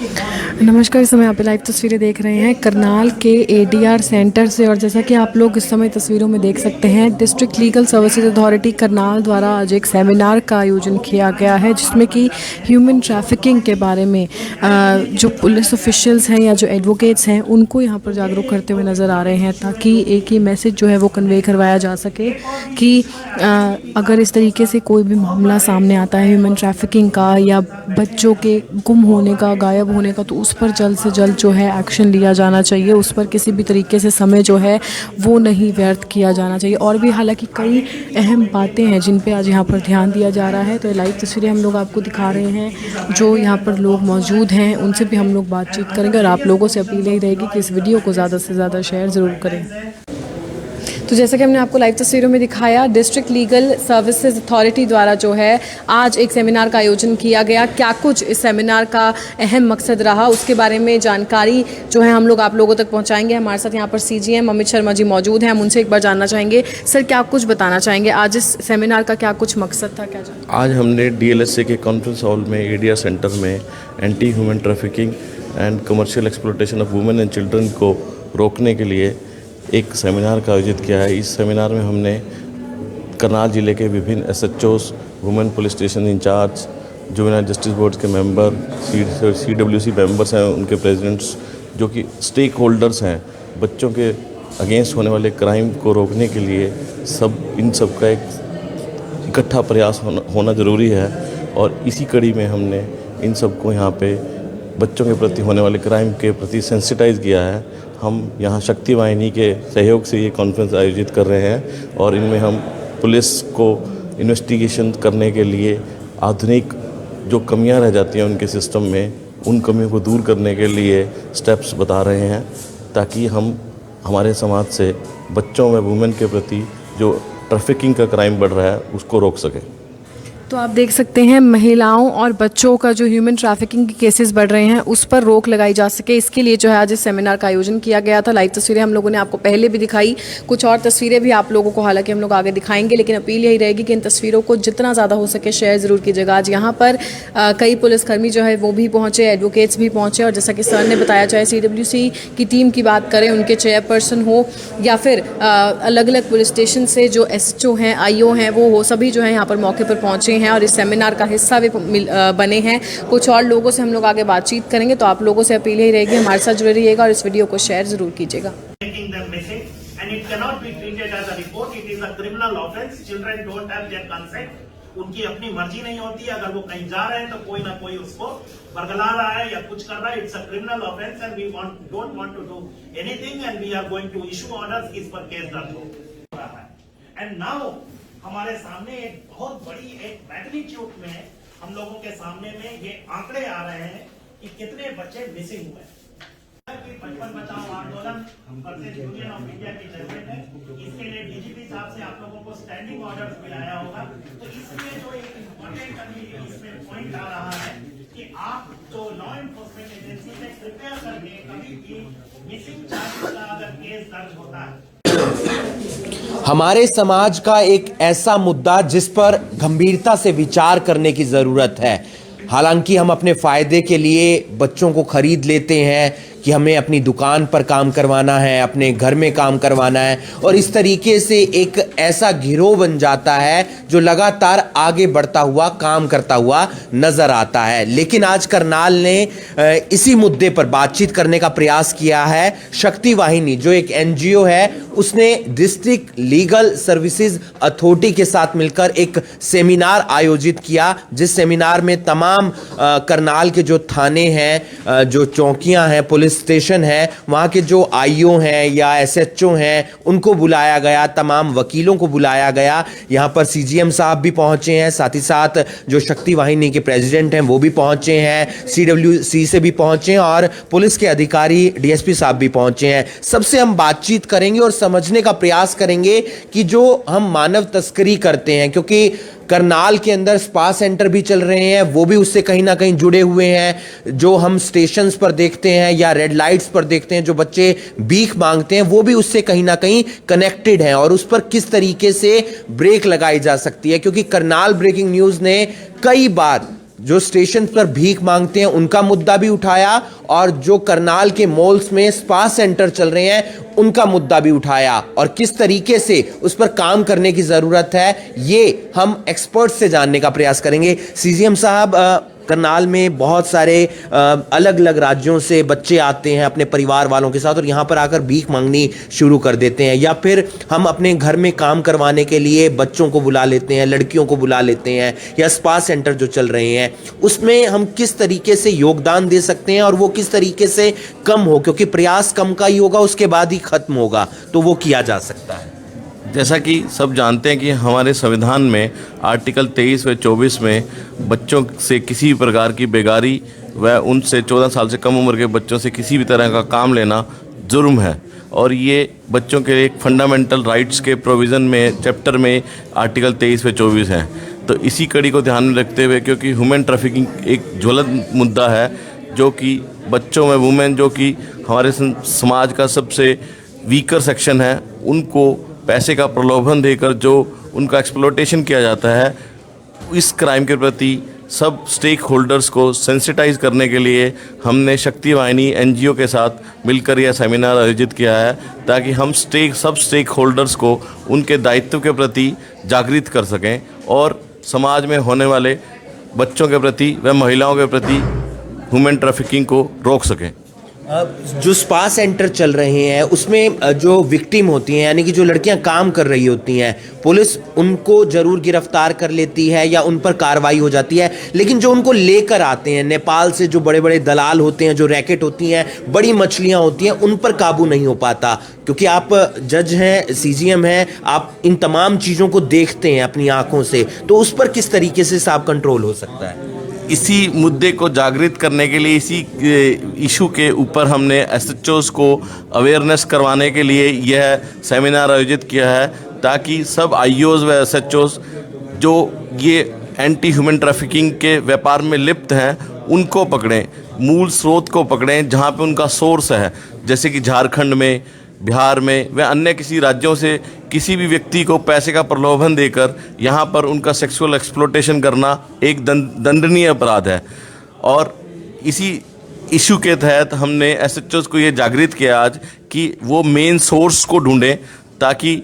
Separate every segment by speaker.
Speaker 1: नमस्कार। इस समय आप लाइव तस्वीरें देख रहे हैं करनाल के एडीआर सेंटर से, और जैसा कि आप लोग इस समय तस्वीरों में देख सकते हैं, district legal services authority Karnal द्वारा आज एक सेमिनार का आयोजन किया गया है, जिसमें कि ह्यूमन ट्रैफिकिंग के बारे में जो पुलिस ऑफिशियल्स हैं या जो एडवोकेट्स हैं उनको यहाँ पर जागरूक करते हुए नज़र आ रहे हैं, ताकि एक ही मैसेज जो है वो कन्वे करवाया जा सके कि अगर इस तरीके से कोई भी मामला सामने आता है ह्यूमन ट्रैफिकिंग का या बच्चों के गुम होने का, गायब होने का, तो उस पर जल्द से जल्द जो है एक्शन लिया जाना चाहिए। उस पर किसी भी तरीके से समय जो है वो नहीं व्यर्थ किया जाना चाहिए। और भी हालांकि कई अहम बातें हैं जिन पे आज यहाँ पर ध्यान दिया जा रहा है। तो लाइव तस्वीरें हम लोग आपको दिखा रहे हैं, जो यहाँ पर लोग मौजूद हैं उनसे भी हम लोग बातचीत करेंगे, और आप लोगों से अपील यही रहेगी कि इस वीडियो को ज़्यादा से ज़्यादा शेयर ज़रूर करें। तो जैसा कि हमने आपको लाइव तस्वीरों में दिखाया, डिस्ट्रिक्ट लीगल सर्विसेज अथॉरिटी द्वारा जो है आज एक सेमिनार का आयोजन किया गया। क्या कुछ इस सेमिनार का अहम मकसद रहा, उसके बारे में जानकारी जो है हम लोग आप लोगों तक पहुंचाएंगे। हमारे साथ यहाँ पर सीजीएम अमित शर्मा जी मौजूद हैं, हम उनसे एक बार जानना चाहेंगे। सर, क्या कुछ बताना चाहेंगे, आज इस सेमिनार का क्या कुछ मकसद था, क्या
Speaker 2: आज हमने डीएलएसए के कॉन्फ्रेंस हॉल में एडीआर सेंटर में anti human trafficking and commercial exploitation of women and children को रोकने के लिए एक सेमिनार का आयोजित किया है। इस सेमिनार में हमने करनाल जिले के विभिन्न SHOs, women police station in charge, juvenile justice board के मेंबर, सीडब्ल्यूसी मेंबर्स हैं, उनके प्रेसिडेंट्स, जो कि स्टेक होल्डर्स हैं, बच्चों के अगेंस्ट होने वाले क्राइम को रोकने के लिए इन सब का एक इकट्ठा प्रयास होना ज़रूरी है। और इसी कड़ी में हमने इन सबको यहाँ पे बच्चों के प्रति होने वाले क्राइम के प्रति सेंसिटाइज़ किया है। हम यहाँ शक्ति वाहिनी के सहयोग से ये कॉन्फ्रेंस आयोजित कर रहे हैं, और इनमें हम पुलिस को इन्वेस्टिगेशन करने के लिए आधुनिक जो कमियां रह जाती हैं उनके सिस्टम में, उन कमियों को दूर करने के लिए स्टेप्स बता रहे हैं, ताकि हम हमारे समाज से बच्चों व वुमेन के प्रति जो ट्रैफिकिंग का क्राइम बढ़ रहा है उसको रोक सकें।
Speaker 1: तो आप देख सकते हैं, महिलाओं और बच्चों का जो ह्यूमन ट्रैफिकिंग के केसेस बढ़ रहे हैं उस पर रोक लगाई जा सके, इसके लिए जो है आज इस सेमिनार का आयोजन किया गया था। लाइव तस्वीरें हम लोगों ने आपको पहले भी दिखाई, कुछ और तस्वीरें भी आप लोगों को हालांकि हम लोग आगे दिखाएंगे, लेकिन अपील यही रहेगी कि इन तस्वीरों को जितना ज़्यादा हो सके शेयर ज़रूर कीजिएगा। आज यहाँ पर कई पुलिसकर्मी जो है वो भी पहुँचे, एडवोकेट्स भी पहुँचे, और जैसा कि सर ने बताया, चाहे CWC की टीम की बात करें, उनके चेयरपर्सन हो या फिर अलग अलग पुलिस स्टेशन से जो SHO हैं, IO हैं, वो हो, सभी जो है यहाँ पर मौके पर पहुँचे हैं और इस सेमिनार का हिस्सा भी बने हैं। कुछ और लोगों से हम लोग आगे बातचीत करेंगे, तो आप लोगों से अपील ही रहेगी हमारे साथ जुड़े रहिएगा और इस वीडियो को शेयर जरूर कीजिएगा।
Speaker 3: उनकी अपनी मर्जी नहीं होती है, अगर वो कहीं जा रहे हैं तो कोई ना कोई उसको बरगला रहा है या कुछ कर रहा है। It's a criminal offence and we don't want to do anything and we are going to issue orders. इस पर केस दर्ज हो रहा है। एंड नाउ हमारे सामने एक बहुत बड़ी एक मैग्नीट्यूड में हम लोगों के सामने में ये आंकड़े आ रहे हैं कि कितने बच्चे मिसिंग हुए। 55 बचाओ आंदोलन यूनियन ऑफ इंडिया की जजमेंट है, इसके लिए DGP साहब से आप लोगों को स्टैंडिंग ऑर्डर मिलाया होगा। तो इसमें जो एक इम्पोर्टेंट अभी इसमें पॉइंट आ रहा है कि आप जो लॉ एनफोर्समेंट एजेंसी से कृपया करके कभी भी मिसिंग चार्ज का अगर केस दर्ज होता है,
Speaker 4: हमारे समाज का एक ऐसा मुद्दा जिस पर गंभीरता से विचार करने की जरूरत है। हालांकि हम अपने फायदे के लिए बच्चों को खरीद लेते हैं कि हमें अपनी दुकान पर काम करवाना है, अपने घर में काम करवाना है, और इस तरीके से एक ऐसा गिरोह बन जाता है जो लगातार आगे बढ़ता हुआ काम करता हुआ नजर आता है। लेकिन आज करनाल ने इसी मुद्दे पर बातचीत करने का प्रयास किया है। शक्ति वाहिनी जो एक NGO है, उसने डिस्ट्रिक्ट लीगल सर्विसेज अथॉरिटी के साथ मिलकर एक सेमिनार आयोजित किया, जिस सेमिनार में तमाम करनाल के जो थाने हैं, जो चौकियां हैं, पुलिस स्टेशन है, वहां के जो IO हैं या SHO हैं, उनको बुलाया गया, तमाम वकीलों को बुलाया गया। यहां पर CGM साहब भी पहुंचे हैं, साथ ही साथ जो शक्ति वाहिनी के प्रेसिडेंट हैं वो भी पहुंचे हैं, CWC से भी पहुंचे हैं, और पुलिस के अधिकारी DSP साहब भी पहुंचे हैं। सबसे हम बातचीत करेंगे और समझने का प्रयास करेंगे कि जो हम मानव तस्करी करते हैं, क्योंकि करनाल के अंदर स्पा सेंटर भी चल रहे हैं, वो भी उससे कहीं ना कहीं जुड़े हुए हैं। जो हम स्टेशंस पर देखते हैं या रेड लाइट्स पर देखते हैं, जो बच्चे भीख मांगते हैं, वो भी उससे कहीं ना कहीं कनेक्टेड हैं, और उस पर किस तरीके से ब्रेक लगाई जा सकती है। क्योंकि करनाल ब्रेकिंग न्यूज़ ने कई बार जो स्टेशन पर भीख मांगते हैं उनका मुद्दा भी उठाया, और जो करनाल के मॉल्स में स्पा सेंटर चल रहे हैं उनका मुद्दा भी उठाया, और किस तरीके से उस पर काम करने की जरूरत है ये हम एक्सपर्ट से जानने का प्रयास करेंगे। सीजीएम साहब, करनाल में बहुत सारे अलग अलग राज्यों से बच्चे आते हैं अपने परिवार वालों के साथ और यहाँ पर आकर भीख मांगनी शुरू कर देते हैं, या फिर हम अपने घर में काम करवाने के लिए बच्चों को बुला लेते हैं, लड़कियों को बुला लेते हैं, या स्पा सेंटर जो चल रहे हैं उसमें हम किस तरीके से योगदान दे सकते हैं और वो किस तरीके से कम हो, क्योंकि प्रयास कम का ही होगा, उसके बाद ही खत्म होगा, तो वो किया जा सकता है।
Speaker 2: जैसा कि सब जानते हैं कि हमारे संविधान में आर्टिकल 23 व 24 में बच्चों से किसी भी प्रकार की बेगारी व उनसे 14 साल से कम उम्र के बच्चों से किसी भी तरह का काम लेना जुर्म है, और ये बच्चों के एक फंडामेंटल राइट्स के प्रोविज़न में चैप्टर में आर्टिकल 23 व 24 हैं। तो इसी कड़ी को ध्यान में रखते हुए, क्योंकि ह्यूमन ट्रैफिकिंग एक ज्वलंत मुद्दा है जो कि बच्चों में वुमेन जो कि हमारे समाज का सबसे वीकर सेक्शन है, उनको पैसे का प्रलोभन देकर जो उनका एक्सप्लॉयटेशन किया जाता है, इस क्राइम के प्रति सब स्टेक होल्डर्स को सेंसिटाइज करने के लिए हमने शक्ति वाहिनी एनजीओ के साथ मिलकर यह सेमिनार आयोजित किया है, ताकि हम सब स्टेक होल्डर्स को उनके दायित्व के प्रति जागृत कर सकें और समाज में होने वाले बच्चों के प्रति व महिलाओं के प्रति ह्यूमन ट्रैफिकिंग को रोक सकें।
Speaker 4: जो स्पा सेंटर चल रहे हैं उसमें जो विक्टिम होती हैं, यानी कि जो लड़कियां काम कर रही होती हैं, पुलिस उनको जरूर गिरफ्तार कर लेती है या उन पर कार्रवाई हो जाती है, लेकिन जो उनको लेकर आते हैं नेपाल से, जो बड़े बड़े दलाल होते हैं, जो रैकेट होती हैं, बड़ी मछलियां होती हैं, उन पर काबू नहीं हो पाता। क्योंकि आप जज हैं, सीजीएम हैं, आप इन तमाम चीज़ों को देखते हैं अपनी आंखों से, तो उस पर किस तरीके से साफ कंट्रोल हो सकता है?
Speaker 2: इसी मुद्दे को जागृत करने के लिए, इसी इशू के ऊपर हमने एसएचओज़ को अवेयरनेस करवाने के लिए यह सेमिनार आयोजित किया है, ताकि सब आईओज़ व एसएचओज़ जो ये एंटी ह्यूमन ट्रैफिकिंग के व्यापार में लिप्त हैं उनको पकड़ें, मूल स्रोत को पकड़ें जहाँ पे उनका सोर्स है। जैसे कि झारखंड में, बिहार में व अन्य किसी राज्यों से किसी भी व्यक्ति को पैसे का प्रलोभन देकर यहाँ पर उनका सेक्सुअल एक्सप्लॉयटेशन करना एक दंडनीय अपराध है। और इसी इशू के तहत हमने एसएचओज़ को ये जागृत किया आज कि वो मेन सोर्स को ढूंढें, ताकि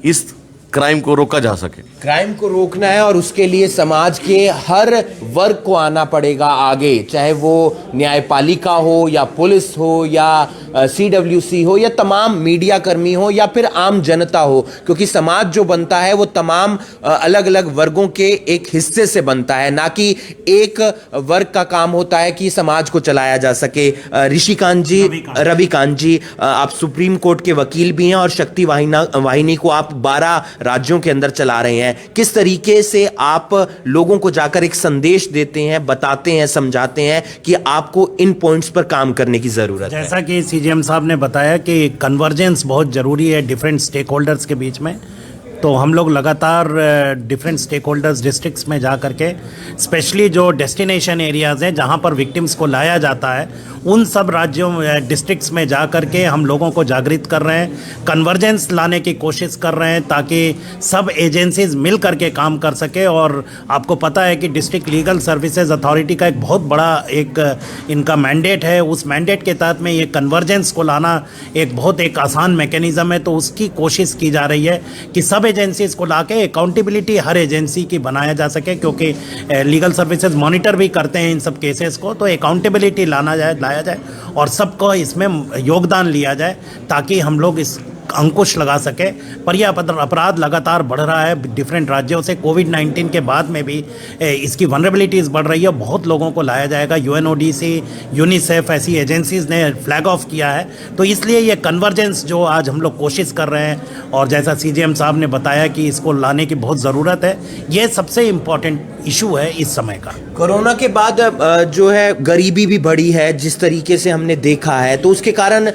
Speaker 2: इस क्राइम को रोका जा सके।
Speaker 4: क्राइम को रोकना है और उसके लिए समाज के हर वर्ग को आना पड़ेगा आगे, चाहे वो न्यायपालिका हो या पुलिस हो या सीडब्ल्यूसी हो या तमाम मीडिया कर्मी हो या फिर आम जनता हो, क्योंकि समाज जो बनता है वो तमाम अलग अलग वर्गों के एक हिस्से से बनता है, ना कि एक वर्ग का काम होता है कि समाज को चलाया जा सके। रविकांत जी, आप सुप्रीम कोर्ट के वकील भी हैं और शक्ति वाहिनी को आप 12 राज्यों के अंदर चला रहे हैं। किस तरीके से आप लोगों को जाकर एक संदेश देते हैं, बताते हैं, समझाते हैं कि आपको इन पॉइंट्स पर काम करने की जरूरत है?
Speaker 3: जैसा कि सीजीएम साहब ने बताया कि कन्वर्जेंस बहुत जरूरी है डिफरेंट स्टेक होल्डर्स के बीच में, तो हम लोग लगातार डिफरेंट स्टेक होल्डर्स डिस्ट्रिक्ट्स में जा करके, स्पेशली जो डेस्टिनेशन एरियाज़ हैं जहां पर विक्टिम्स को लाया जाता है, उन सब राज्यों डिस्ट्रिक्ट्स में जा करके हम लोगों को जागृत कर रहे हैं, कन्वर्जेंस लाने की कोशिश कर रहे हैं, ताकि सब एजेंसीज मिल करके काम कर सके। और आपको पता है कि डिस्ट्रिक्ट लीगल सर्विसेज अथॉरिटी का एक बहुत बड़ा एक इनका मैंडेट है, उस मैंडेट के तहत में ये कन्वर्जेंस को लाना एक बहुत एक आसान मैकेनिज़्म है, तो उसकी कोशिश की जा रही है कि सब एजेंसीज को लाके अकाउंटेबिलिटी हर एजेंसी की बनाया जा सके, क्योंकि लीगल सर्विसेज मॉनिटर भी करते हैं इन सब केसेस को, तो अकाउंटेबिलिटी लाया जाए और सबको इसमें योगदान लिया जाए, ताकि हम लोग इस अंकुश लगा सके। पर यह अपराध लगातार बढ़ रहा है डिफरेंट राज्यों से। कोविड-19 के बाद में भी इसकी वनरेबिलिटीज़ बढ़ रही है, बहुत लोगों को लाया जाएगा। यूएनओडीसी, यूनिसेफ ऐसी एजेंसीज़ ने फ्लैग ऑफ किया है, तो इसलिए ये कन्वर्जेंस जो आज हम लोग कोशिश कर रहे हैं, और जैसा सीजीएम साहब ने बताया कि इसको लाने की बहुत ज़रूरत है, ये सबसे इम्पॉर्टेंट इशू है इस समय का।
Speaker 4: कोरोना के बाद जो है गरीबी भी बढ़ी है जिस तरीके से हमने देखा है, तो उसके कारण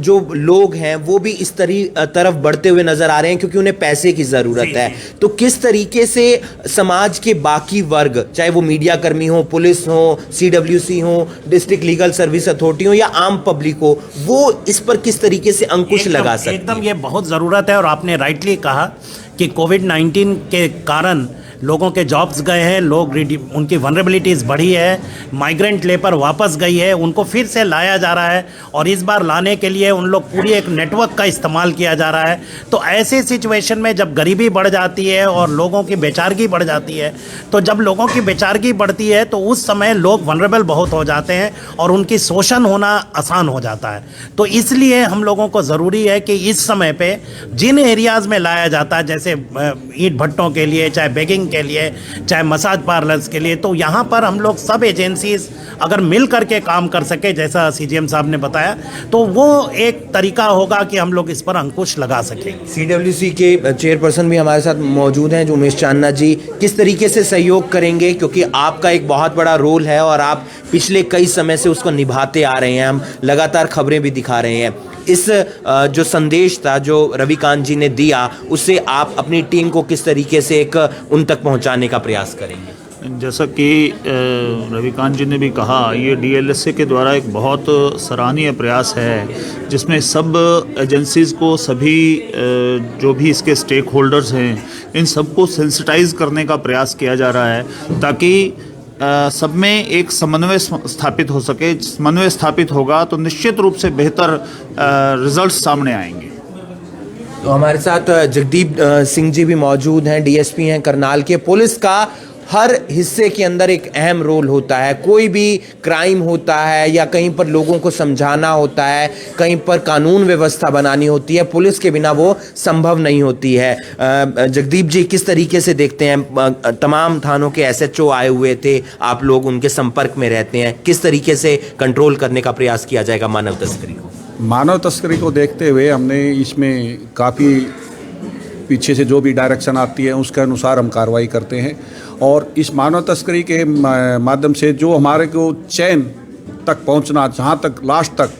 Speaker 4: जो लोग हैं वो भी इस तरफ बढ़ते हुए नजर आ रहे हैं, क्योंकि उन्हें पैसे की जरूरत है। तो किस तरीके से समाज के बाकी वर्ग, चाहे वो मीडिया कर्मी हो, पुलिस हो, सीडब्ल्यूसी हो, डिस्ट्रिक्ट लीगल सर्विस अथॉरिटी हो या आम पब्लिक हो, वो इस पर किस तरीके से अंकुश लगा सकते हैं?
Speaker 3: एकदम ये बहुत ज़रूरत है। और आपने राइटली कहा कि कोविड-19 के कारण लोगों के जॉब्स गए हैं, लोग उनकी वनरेबिलिटीज़ बढ़ी है, माइग्रेंट लेबर वापस गई है, उनको फिर से लाया जा रहा है और इस बार लाने के लिए उन लोग पूरी एक नेटवर्क का इस्तेमाल किया जा रहा है। तो ऐसे सिचुएशन में जब गरीबी बढ़ जाती है और लोगों की बेचारगी बढ़ जाती है, तो जब लोगों की बेचारगी बढ़ती है तो उस समय लोग वनरेबल बहुत हो जाते हैं और उनकी शोषण होना आसान हो जाता है। तो इसलिए हम लोगों को ज़रूरी है कि इस समय पे जिन एरियाज़ में लाया जाता है, जैसे ईंट भट्टों के लिए, चाहे बेगिंग के लिए, चाहे मसाज पार्लर्स के लिए, तो यहाँ पर हम लोग सब एजेंसीज अगर मिल करके काम कर सके, जैसा सीजीएम साहब ने बताया, तो वो एक तरीका होगा कि हम लोग इस पर अंकुश लगा सकें।
Speaker 4: सीडब्ल्यूसी के चेयरपर्सन भी हमारे साथ मौजूद हैं, जो उमेश चांदना जी, किस तरीके से सहयोग करेंगे, क्योंकि आपका एक बहुत बड़ा रोल है और आप पिछले कई समय से उसको निभाते आ रहे हैं, हम लगातार खबरें भी दिखा रहे हैं। इस जो संदेश था जो रविकांत जी ने दिया, उससे आप अपनी टीम को किस तरीके से एक उन तक पहुंचाने का प्रयास करेंगे?
Speaker 5: जैसा कि रविकांत जी ने भी कहा, ये डीएलएसए के द्वारा एक बहुत सराहनीय प्रयास है, जिसमें सब एजेंसीज़ को, सभी जो भी इसके स्टेक होल्डर्स हैं, इन सबको सेंसिटाइज करने का प्रयास किया जा रहा है, ताकि सब में एक समन्वय स्थापित हो सके। समन्वय स्थापित होगा तो निश्चित रूप से बेहतर रिजल्ट्स सामने आएंगे।
Speaker 4: तो हमारे साथ जगदीप सिंह जी भी मौजूद हैं, डीएसपी हैं करनाल के। पुलिस का हर हिस्से के अंदर एक अहम रोल होता है। कोई भी क्राइम होता है या कहीं पर लोगों को समझाना होता है, कहीं पर कानून व्यवस्था बनानी होती है, पुलिस के बिना वो संभव नहीं होती है। जगदीप जी, किस तरीके से देखते हैं, तमाम थानों के एसएचओ आए हुए थे, आप लोग उनके संपर्क में रहते हैं, किस तरीके से कंट्रोल करने का प्रयास किया जाएगा मानव तस्करी को?
Speaker 6: मानव तस्करी को देखते हुए हमने इसमें काफ़ी पीछे से जो भी डायरेक्शन आती है उसके अनुसार हम कार्रवाई करते हैं। और इस मानव तस्करी के माध्यम से जो हमारे को चैन तक पहुंचना, जहां तक लास्ट तक,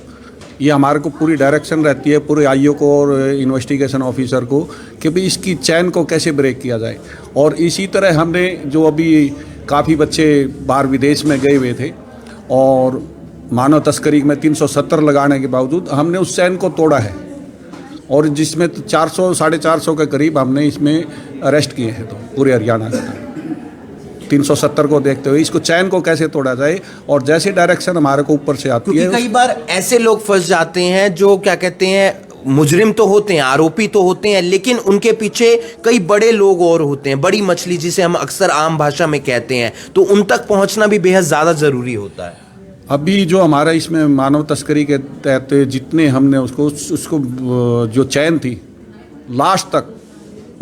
Speaker 6: ये हमारे को पूरी डायरेक्शन रहती है पूरे आईओ को और इन्वेस्टिगेशन ऑफिसर को, कि भाई इसकी चैन को कैसे ब्रेक किया जाए। और इसी तरह हमने जो अभी काफ़ी बच्चे बाहर विदेश में गए हुए थे और मानव तस्करी में 370 लगाने के बावजूद हमने उस चैन को तोड़ा है, और जिसमें 400 450 के करीब हमने इसमें अरेस्ट किए हैं। तो पूरे हरियाणा के 370 को देखते हुए इसको चैन को कैसे तोड़ा जाए, और जैसे डायरेक्शन हमारे को ऊपर से आती है।
Speaker 4: कई बार ऐसे लोग फंस जाते हैं जो क्या कहते हैं, मुजरिम तो होते हैं, आरोपी तो होते हैं, लेकिन उनके पीछे कई बड़े लोग और होते हैं, बड़ी मछली जिसे हम अक्सर आम भाषा में कहते हैं, तो उन तक पहुंचना भी बेहद ज़्यादा ज़रूरी होता है।
Speaker 6: अभी जो हमारा इसमें मानव तस्करी के तहत जितने हमने उसको जो चैन थी लास्ट तक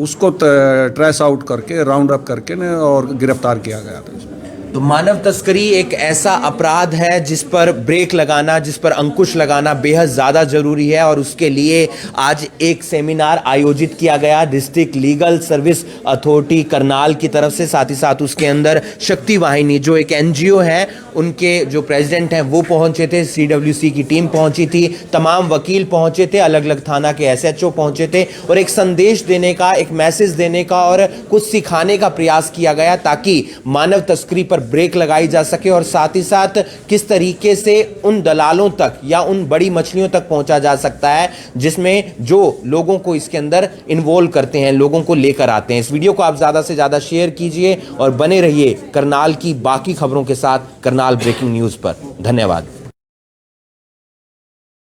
Speaker 6: उसको ट्रेस आउट करके, राउंड अप करके न और गिरफ्तार किया गया था इसमें।
Speaker 4: तो मानव तस्करी एक ऐसा अपराध है जिस पर ब्रेक लगाना, जिस पर अंकुश लगाना बेहद ज़्यादा ज़रूरी है, और उसके लिए आज एक सेमिनार आयोजित किया गया district legal service authority Karnal की तरफ से। साथ ही साथ उसके अंदर शक्ति वाहिनी जो एक एनजीओ है, उनके जो प्रेसिडेंट हैं वो पहुंचे थे, सीडब्ल्यूसी की टीम पहुंची थी, तमाम वकील पहुंचे थे, अलग अलग थाना के एसएचओ पहुंचे थे, और एक संदेश देने का, एक मैसेज देने का और कुछ सिखाने का प्रयास किया गया ताकि मानव तस्करी पर ब्रेक लगाई जा सके, और साथ ही साथ किस तरीके से उन दलालों तक या उन बड़ी मछलियों तक पहुंचा जा सकता है जिसमें जो लोगों को इसके अंदर इन्वॉल्व करते हैं, लोगों को लेकर आते हैं। इस वीडियो को आप ज़्यादा से ज़्यादा शेयर कीजिए और बने रहिए करनाल की बाकी खबरों के साथ करनाल ब्रेकिंग न्यूज़ पर। धन्यवाद।